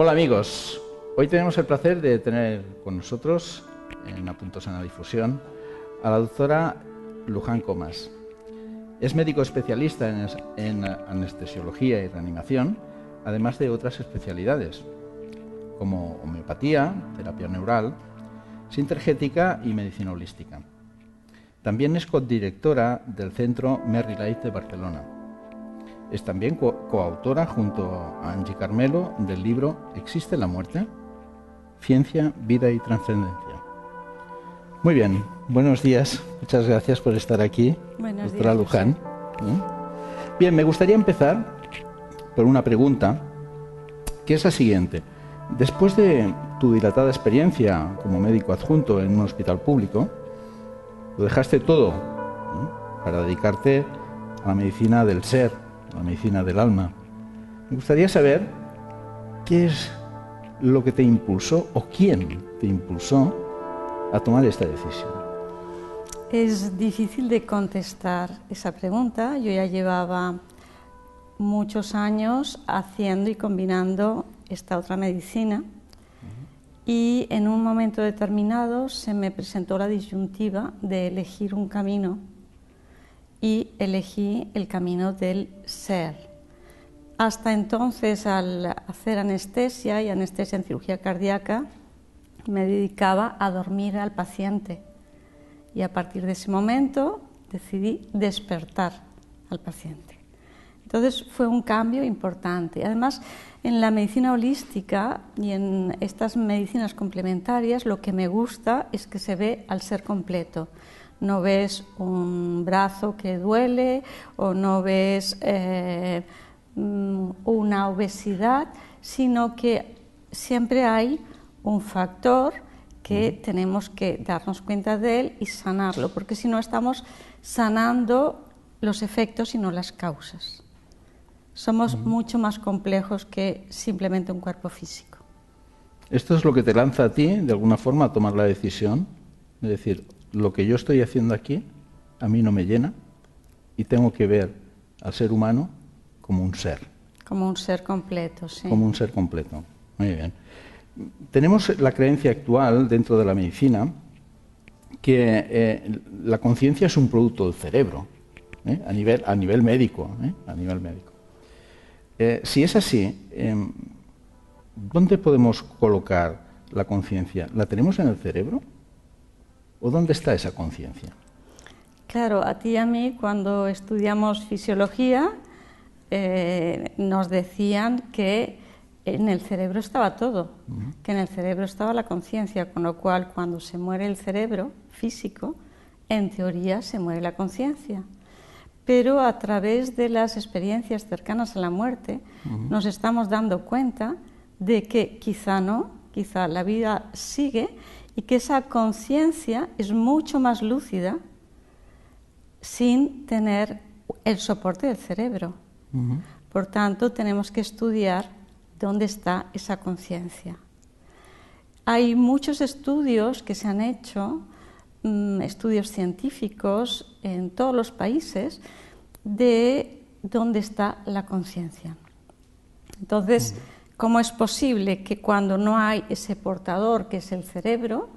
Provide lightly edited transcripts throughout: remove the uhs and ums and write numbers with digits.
Hola amigos, hoy tenemos el placer de tener con nosotros en Apuntos en la Difusión a la doctora Luján Comas. Es médico especialista en anestesiología y reanimación, además de otras especialidades como homeopatía, terapia neural, sintergética y medicina holística. También es codirectora del Centro Merry Life de Barcelona. Es también coautora junto a Angie Carmelo del libro ¿Existe la muerte? Ciencia, vida y trascendencia. Muy bien, buenos días. Muchas gracias por estar aquí, doctora Luján. Bien, me gustaría empezar por una pregunta, que es la siguiente. Después de tu dilatada experiencia como médico adjunto en un hospital público, lo dejaste todo, ¿no?, para dedicarte a la medicina del ser, a la medicina del alma. Me gustaría saber qué es lo que te impulsó o quién te impulsó a tomar esta decisión. Es difícil de contestar esa pregunta. Yo ya llevaba muchos años haciendo y combinando esta otra medicina y en un momento determinado se me presentó la disyuntiva de elegir un camino y elegí el camino del ser. Hasta entonces, al hacer anestesia y anestesia en cirugía cardíaca, me dedicaba a dormir al paciente y a partir de ese momento decidí despertar al paciente. Entonces fue un cambio importante. Además, en la medicina holística y en estas medicinas complementarias lo que me gusta es que se ve al ser completo. No ves un brazo que duele o no ves una obesidad, sino que siempre hay un factor que tenemos que darnos cuenta de él y sanarlo, porque si no estamos sanando los efectos y no las causas. Somos mucho más complejos que simplemente un cuerpo físico. ¿Esto es lo que te lanza a ti, de alguna forma, a tomar la decisión? Es decir, lo que yo estoy haciendo aquí a mí no me llena y tengo que ver al ser humano como un ser. Como un ser completo, sí. Como un ser completo. Muy bien. Tenemos la creencia actual dentro de la medicina que la conciencia es un producto del cerebro, a nivel médico. Si es así, ¿dónde podemos colocar la conciencia? ¿La tenemos en el cerebro? ¿O dónde está esa conciencia? Claro, a ti y a mí, cuando estudiamos fisiología, nos decían que en el cerebro estaba todo, que en el cerebro estaba la conciencia, con lo cual cuando se muere el cerebro físico, en teoría se muere la conciencia. Pero a través de las experiencias cercanas a la muerte nos estamos dando cuenta de que quizá no, quizá la vida sigue y que esa conciencia es mucho más lúcida sin tener el soporte del cerebro. Por tanto, tenemos que estudiar dónde está esa conciencia. Hay muchos estudios que se han hecho, estudios científicos en todos los países, de dónde está la conciencia. Entonces, ¿cómo es posible que cuando no hay ese portador, que es el cerebro,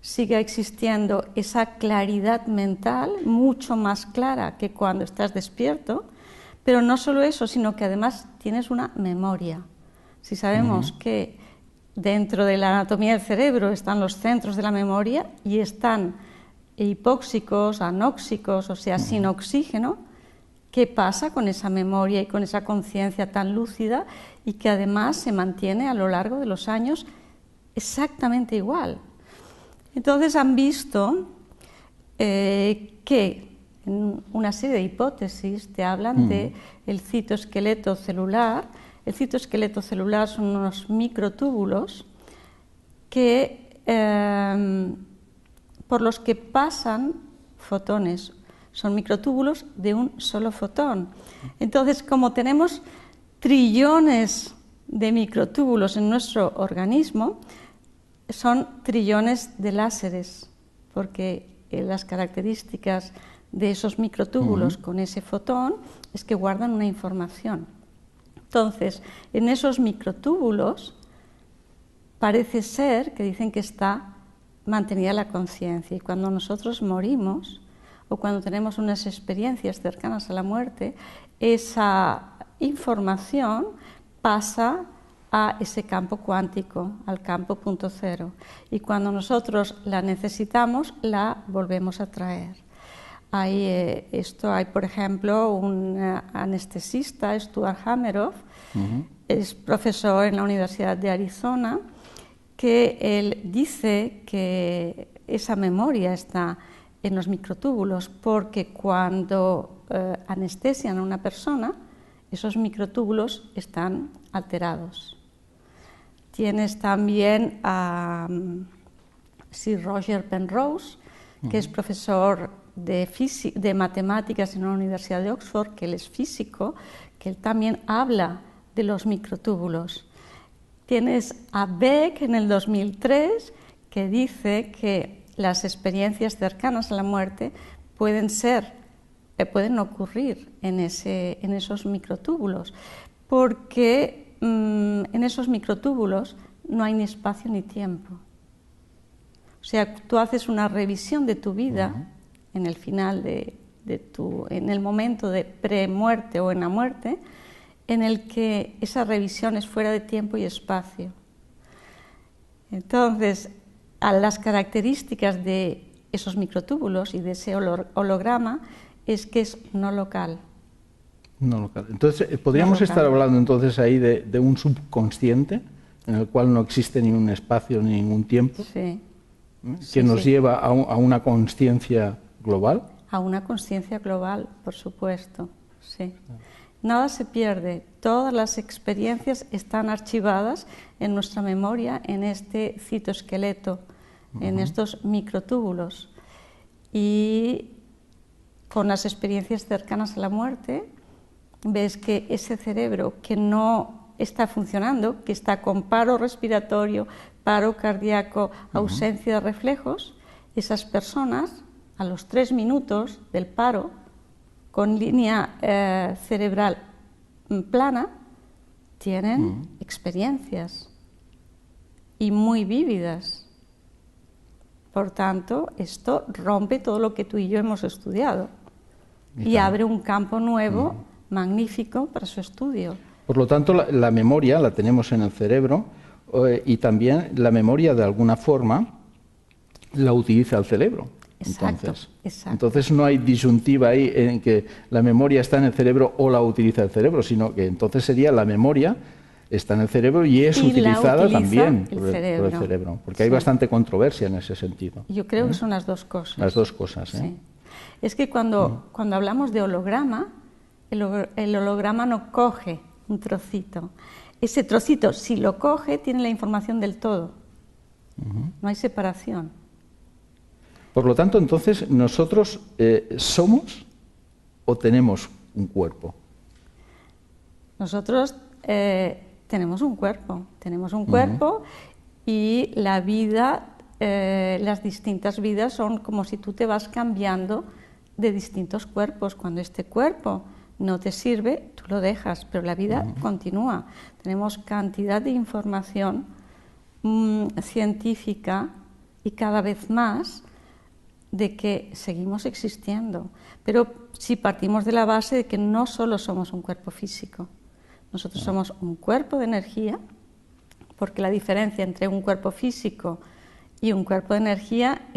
siga existiendo esa claridad mental mucho más clara que cuando estás despierto? Pero no solo eso, sino que además tienes una memoria. Si sabemos que dentro de la anatomía del cerebro están los centros de la memoria y están hipóxicos, anóxicos, o sea, sin oxígeno, ¿qué pasa con esa memoria y con esa conciencia tan lúcida y que además se mantiene a lo largo de los años exactamente igual? Entonces han visto que en una serie de hipótesis te hablan de el citoesqueleto celular. El citoesqueleto celular son unos microtúbulos que, por los que pasan fotones. Son microtúbulos de un solo fotón. Entonces, como tenemos trillones de microtúbulos en nuestro organismo, son trillones de láseres, porque las características de esos microtúbulos con ese fotón es que guardan una información. Entonces, en esos microtúbulos parece ser que dicen que está mantenida la conciencia, y cuando nosotros morimos o cuando tenemos unas experiencias cercanas a la muerte, esa información pasa a ese campo cuántico, al campo punto cero, y cuando nosotros la necesitamos, la volvemos a traer. Hay, por ejemplo, un anestesista, Stuart Hameroff, es profesor en la Universidad de Arizona, que él dice que esa memoria está en los microtúbulos, porque cuando anestesian a una persona, esos microtúbulos están alterados. Tienes también a Sir Roger Penrose, que es profesor de matemáticas en la Universidad de Oxford, que él es físico, que él también habla de los microtúbulos. Tienes a Beck en el 2003, que dice que las experiencias cercanas a la muerte pueden ocurrir en esos microtúbulos, porque en esos microtúbulos no hay ni espacio ni tiempo. O sea, tú haces una revisión de tu vida en el final en el momento de premuerte o en la muerte, en el que esa revisión es fuera de tiempo y espacio. Entonces, a las características de esos microtúbulos y de ese holograma es que es no local. No local. Entonces, ¿podríamos estar hablando entonces ahí de un subconsciente en el cual no existe ni un espacio ni ningún tiempo? Sí. Que nos lleva a una consciencia global. A una consciencia global, por supuesto, sí. Nada se pierde, todas las experiencias están archivadas en nuestra memoria, en este citoesqueleto, en estos microtúbulos. Y con las experiencias cercanas a la muerte, ves que ese cerebro que no está funcionando, que está con paro respiratorio, paro cardíaco, ausencia de reflejos, esas personas a los 3 minutos del paro, con línea cerebral plana, tienen experiencias y muy vívidas. Por tanto, esto rompe todo lo que tú y yo hemos estudiado y abre un campo nuevo, magnífico para su estudio. Por lo tanto, la memoria la tenemos en el cerebro y también la memoria, de alguna forma, la utiliza el cerebro. Exacto. Entonces no hay disyuntiva ahí en que la memoria está en el cerebro o la utiliza el cerebro, sino que entonces sería la memoria está en el cerebro y es utilizada también por el cerebro, porque hay bastante controversia en ese sentido. Yo creo que son las dos cosas. Las dos cosas, ¿eh? Sí. Es que cuando hablamos de holograma, el holograma no coge un trocito. Ese trocito, si lo coge, tiene la información del todo. No hay separación. Por lo tanto, entonces, ¿nosotros somos o tenemos un cuerpo? Nosotros tenemos un cuerpo, y la vida, las distintas vidas son como si tú te vas cambiando de distintos cuerpos. Cuando este cuerpo no te sirve, tú lo dejas, pero la vida continúa. Tenemos cantidad de información científica y cada vez más de que seguimos existiendo, pero si partimos de la base de que no solo somos un cuerpo físico, nosotros somos un cuerpo de energía, porque la diferencia entre un cuerpo físico y un cuerpo de energía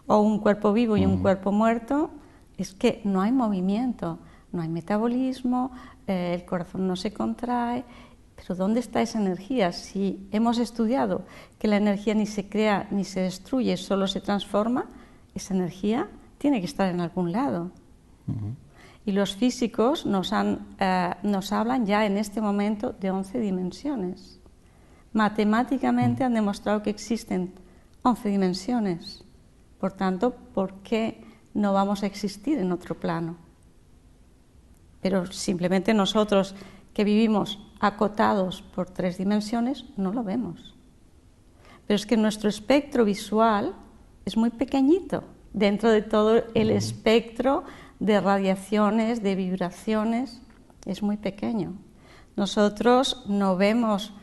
o un cuerpo vivo y un cuerpo muerto, es que no hay movimiento, no hay metabolismo, el corazón no se contrae. Pero ¿dónde está esa energía? Si hemos estudiado que la energía ni se crea ni se destruye, solo se transforma, esa energía tiene que estar en algún lado. Y los físicos nos hablan ya en este momento de 11 dimensiones. Matemáticamente han demostrado que existen 11 dimensiones. Por tanto, ¿por qué no vamos a existir en otro plano? Pero simplemente nosotros que vivimos acotados por 3 dimensiones no lo vemos. Pero es que nuestro espectro visual es muy pequeñito dentro de todo el espectro de radiaciones, de vibraciones, es muy pequeño. Nosotros no vemos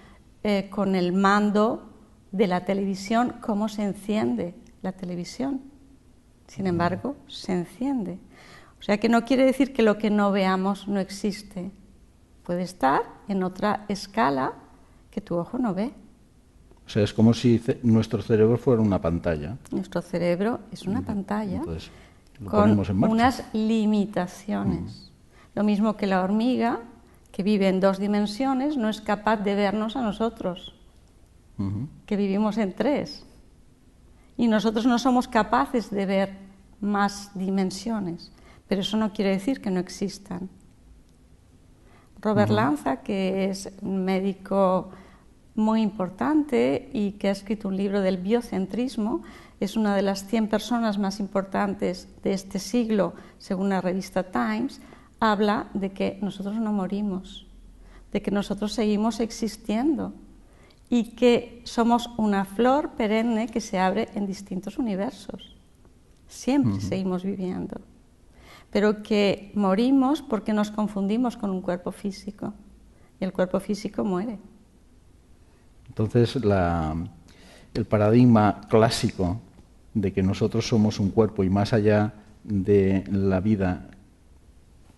con el mando de la televisión cómo se enciende la televisión. Sin embargo, se enciende. O sea que no quiere decir que lo que no veamos no existe. Puede estar en otra escala que tu ojo no ve. O sea, es como si nuestro cerebro fuera una pantalla. Nuestro cerebro es una pantalla. Entonces, lo con ponemos en marcha. unas limitaciones. Lo mismo que la hormiga, que vive en 2 dimensiones, no es capaz de vernos a nosotros, que vivimos en 3. Y nosotros no somos capaces de ver más dimensiones, pero eso no quiere decir que no existan. Robert Lanza, que es un médico muy importante y que ha escrito un libro del biocentrismo, es una de las 100 personas más importantes de este siglo, según la revista Times, habla de que nosotros no morimos, de que nosotros seguimos existiendo y que somos una flor perenne que se abre en distintos universos. Siempre seguimos viviendo, pero que morimos porque nos confundimos con un cuerpo físico y el cuerpo físico muere. Entonces, el paradigma clásico de que nosotros somos un cuerpo y más allá de la vida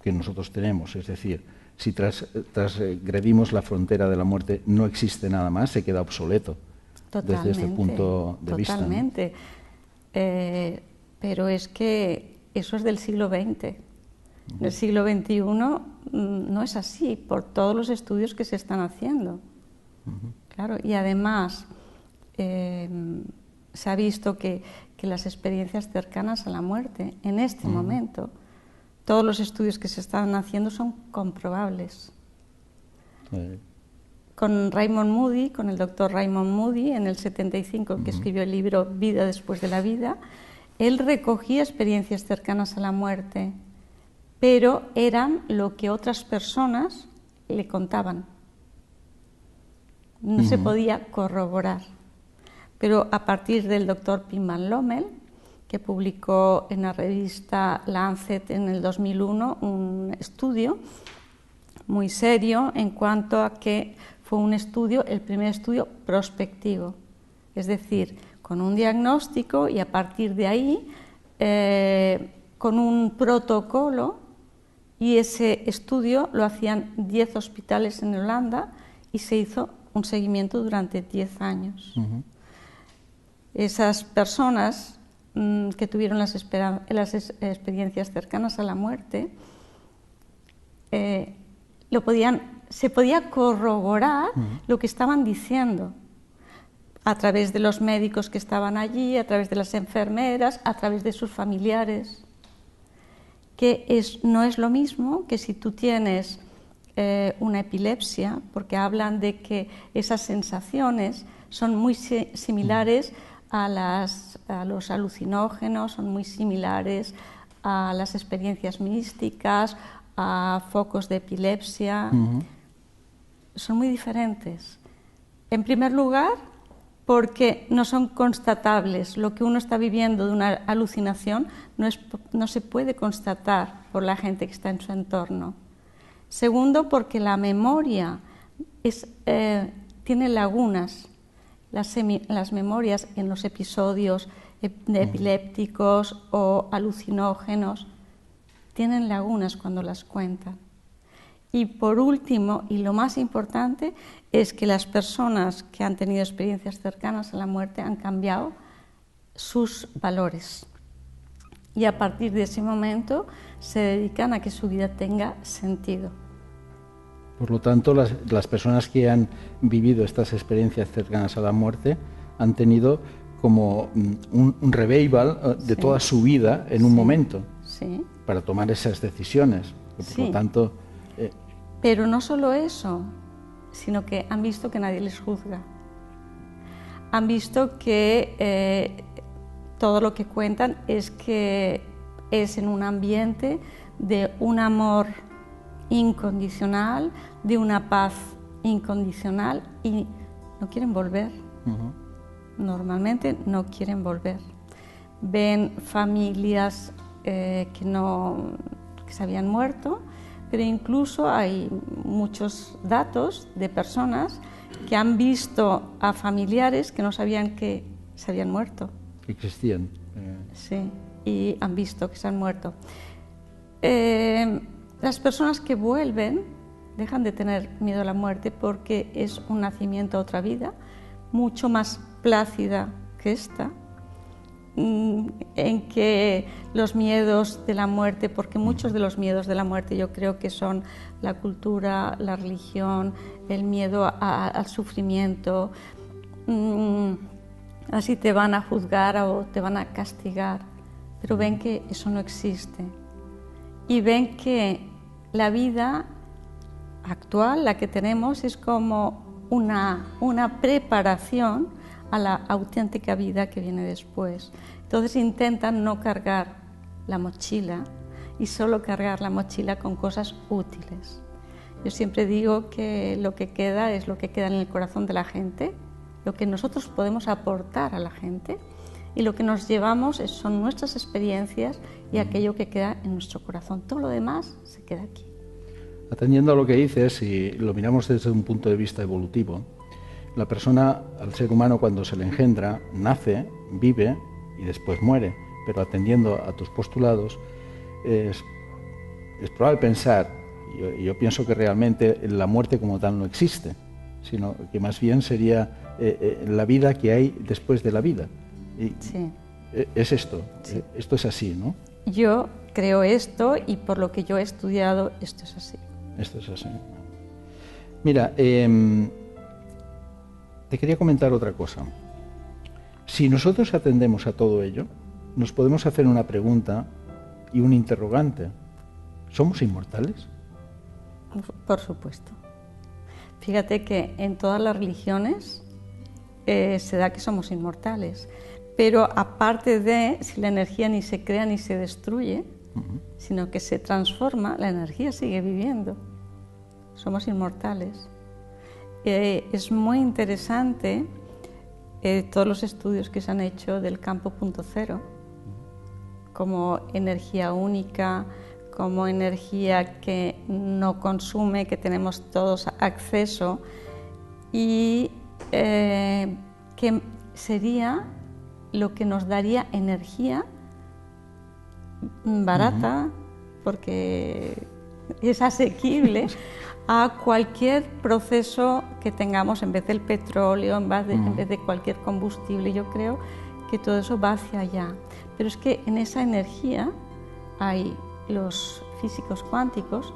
que nosotros tenemos, es decir, si transgredimos la frontera de la muerte no existe nada más, se queda obsoleto. Totalmente, desde este punto de vista. Totalmente. Pero es que eso es del siglo XX. En el siglo XXI no es así, por todos los estudios que se están haciendo. Claro, y además se ha visto que las experiencias cercanas a la muerte, en este momento, todos los estudios que se están haciendo son comprobables. Con Raymond Moody, con el doctor Raymond Moody, en el 75, que escribió el libro Vida después de la vida, él recogía experiencias cercanas a la muerte, pero eran lo que otras personas le contaban. No se podía corroborar. Pero a partir del doctor Pim van Lommel, que publicó en la revista Lancet en el 2001 un estudio muy serio en cuanto a que fue un estudio, el primer estudio prospectivo, es decir, con un diagnóstico y a partir de ahí con un protocolo, y ese estudio lo hacían 10 hospitales en Holanda y se hizo un seguimiento durante 10 años. Esas personas que tuvieron las experiencias cercanas a la muerte, se podía corroborar lo que estaban diciendo a través de los médicos que estaban allí, a través de las enfermeras, a través de sus familiares, que no es lo mismo que si tú tienes una epilepsia, porque hablan de que esas sensaciones son muy similares a los alucinógenos, son muy similares a las experiencias místicas, a focos de epilepsia, son muy diferentes. En primer lugar, porque no son constatables. Lo que uno está viviendo de una alucinación no se puede constatar por la gente que está en su entorno. Segundo, porque la memoria tiene lagunas. Las memorias en los episodios epilépticos o alucinógenos tienen lagunas cuando las cuentan. Y por último, y lo más importante, es que las personas que han tenido experiencias cercanas a la muerte han cambiado sus valores. Y a partir de ese momento se dedican a que su vida tenga sentido. Por lo tanto, las personas que han vivido estas experiencias cercanas a la muerte han tenido como un revival de toda su vida en un momento para tomar esas decisiones. Por lo tanto, pero no solo eso, sino que han visto que nadie les juzga. Han visto que todo lo que cuentan es que es en un ambiente de un amor incondicional, de una paz incondicional, y no quieren volver. Normalmente no quieren volver. Ven familias que se habían muerto, pero incluso hay muchos datos de personas que han visto a familiares que no sabían que se habían muerto. Que existían. Sí, y han visto que se han muerto. Las personas que vuelven dejan de tener miedo a la muerte porque es un nacimiento a otra vida, mucho más plácida que esta, en que los miedos de la muerte, porque muchos de los miedos de la muerte yo creo que son la cultura, la religión, el miedo al sufrimiento, así te van a juzgar o te van a castigar, pero ven que eso no existe y ven que la vida actual, la que tenemos, es como una preparación a la auténtica vida que viene después. Entonces intentan no cargar la mochila y solo cargar la mochila con cosas útiles. Yo siempre digo que lo que queda es lo que queda en el corazón de la gente, lo que nosotros podemos aportar a la gente, y lo que nos llevamos son nuestras experiencias y aquello que queda en nuestro corazón. Todo lo demás se queda aquí. Atendiendo a lo que dices, si lo miramos desde un punto de vista evolutivo, la persona, al ser humano, cuando se le engendra, nace, vive y después muere. Pero atendiendo a tus postulados, es probable pensar, yo pienso que realmente la muerte como tal no existe, sino que más bien sería la vida que hay después de la vida. Y sí. Es esto, sí. Esto es así, ¿no? Yo creo esto y por lo que yo he estudiado, esto es así. Esto es así. Mira, te quería comentar otra cosa. Si nosotros atendemos a todo ello, nos podemos hacer una pregunta y un interrogante. ¿Somos inmortales? Por supuesto. Fíjate que en todas las religiones se da que somos inmortales, pero aparte de, si la energía ni se crea ni se destruye, sino que se transforma, la energía sigue viviendo. Somos inmortales. Es muy interesante todos los estudios que se han hecho del campo punto cero, como energía única, como energía que no consume, que tenemos todos acceso, y que sería lo que nos daría energía barata, porque es asequible a cualquier proceso que tengamos en vez del petróleo, en vez de cualquier combustible. Yo creo que todo eso va hacia allá. Pero es que en esa energía hay los físicos cuánticos,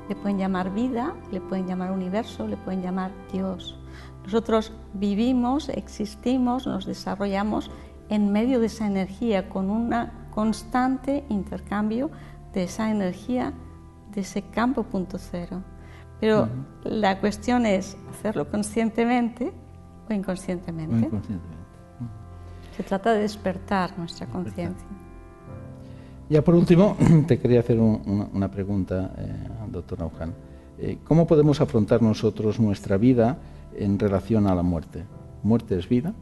le pueden llamar vida, le pueden llamar universo, le pueden llamar Dios. Nosotros vivimos, existimos, nos desarrollamos en medio de esa energía, con un constante intercambio de esa energía, de ese campo punto cero. Pero la cuestión es hacerlo conscientemente o inconscientemente. Se trata de despertar nuestra conciencia. Ya por último, te quería hacer una pregunta, doctor Naujan. ¿Cómo podemos afrontar nosotros nuestra vida en relación a la muerte? ¿Muerte es vida?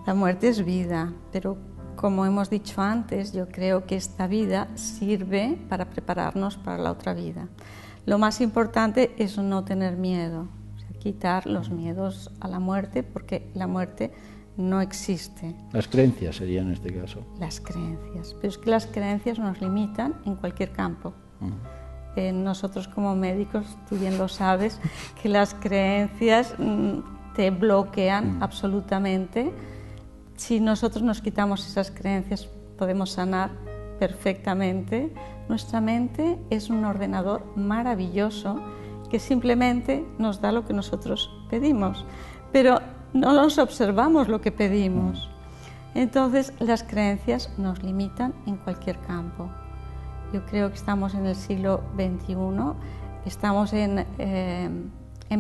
La muerte es vida, pero como hemos dicho antes, yo creo que esta vida sirve para prepararnos para la otra vida. Lo más importante es no tener miedo, o sea, quitar los miedos a la muerte, porque la muerte no existe. Las creencias serían en este caso. Las creencias, pero es que las creencias nos limitan en cualquier campo. Nosotros como médicos, tú bien lo sabes, que las creencias te bloquean absolutamente. Si nosotros nos quitamos esas creencias, podemos sanar perfectamente. Nuestra mente es un ordenador maravilloso que simplemente nos da lo que nosotros pedimos, pero no nos observamos lo que pedimos. Entonces, las creencias nos limitan en cualquier campo. Yo creo que estamos en el siglo XXI, estamos en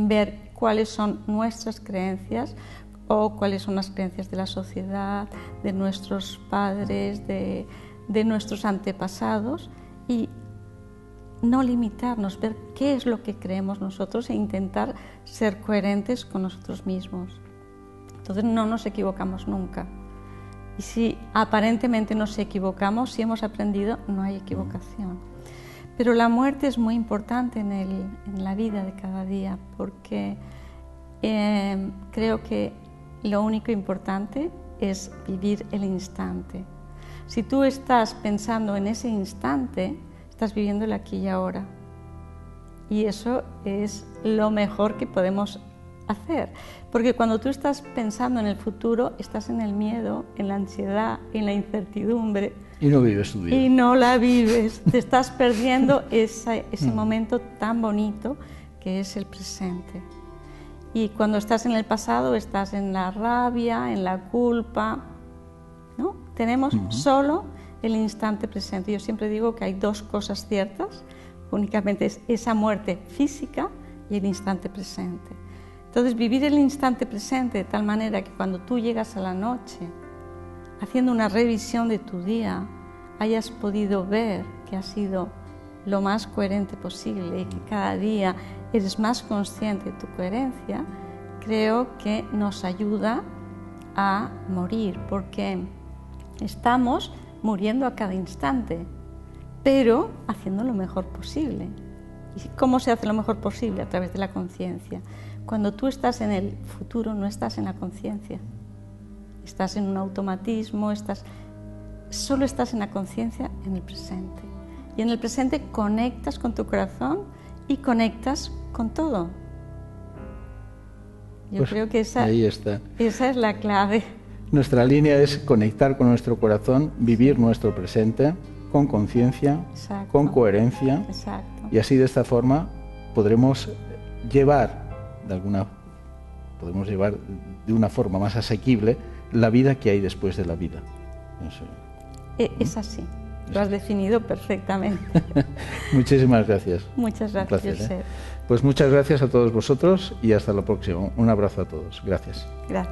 ver cuáles son nuestras creencias, o cuáles son las creencias de la sociedad, de nuestros padres, de nuestros antepasados, y no limitarnos, ver qué es lo que creemos nosotros e intentar ser coherentes con nosotros mismos. Entonces no nos equivocamos nunca. Y si aparentemente nos equivocamos, si hemos aprendido, no hay equivocación. Pero la muerte es muy importante en la vida de cada día, porque creo que lo único importante es vivir el instante. Si tú estás pensando en ese instante, estás viviendo el aquí y ahora. Y eso es lo mejor que podemos hacer. Porque cuando tú estás pensando en el futuro, estás en el miedo, en la ansiedad, en la incertidumbre. Y no vives tu vida. Y no la vives. Te estás perdiendo ese momento tan bonito que es el presente. Y cuando estás en el pasado, estás en la rabia, en la culpa, ¿no? Tenemos solo el instante presente. Yo siempre digo que hay dos cosas ciertas, únicamente es esa muerte física y el instante presente. Entonces, vivir el instante presente de tal manera que cuando tú llegas a la noche, haciendo una revisión de tu día, hayas podido ver que has sido lo más coherente posible y que cada día eres más consciente de tu coherencia, creo que nos ayuda a morir, porque estamos muriendo a cada instante, pero haciendo lo mejor posible. ¿Y cómo se hace lo mejor posible? A través de la conciencia. Cuando tú estás en el futuro, no estás en la conciencia. Estás en un automatismo, solo estás en la conciencia en el presente. Y en el presente conectas con tu corazón y conectas con todo. Yo pues creo que ahí está. Esa es la clave. Nuestra línea es conectar con nuestro corazón, vivir nuestro presente con conciencia, con coherencia. Exacto. Y así de esta forma podremos llevar de una forma más asequible la vida que hay después de la vida. Es así. Lo has definido perfectamente. Muchísimas gracias. Muchas gracias, Josep. Pues muchas gracias a todos vosotros y hasta lo próximo. Un abrazo a todos. Gracias. Gracias.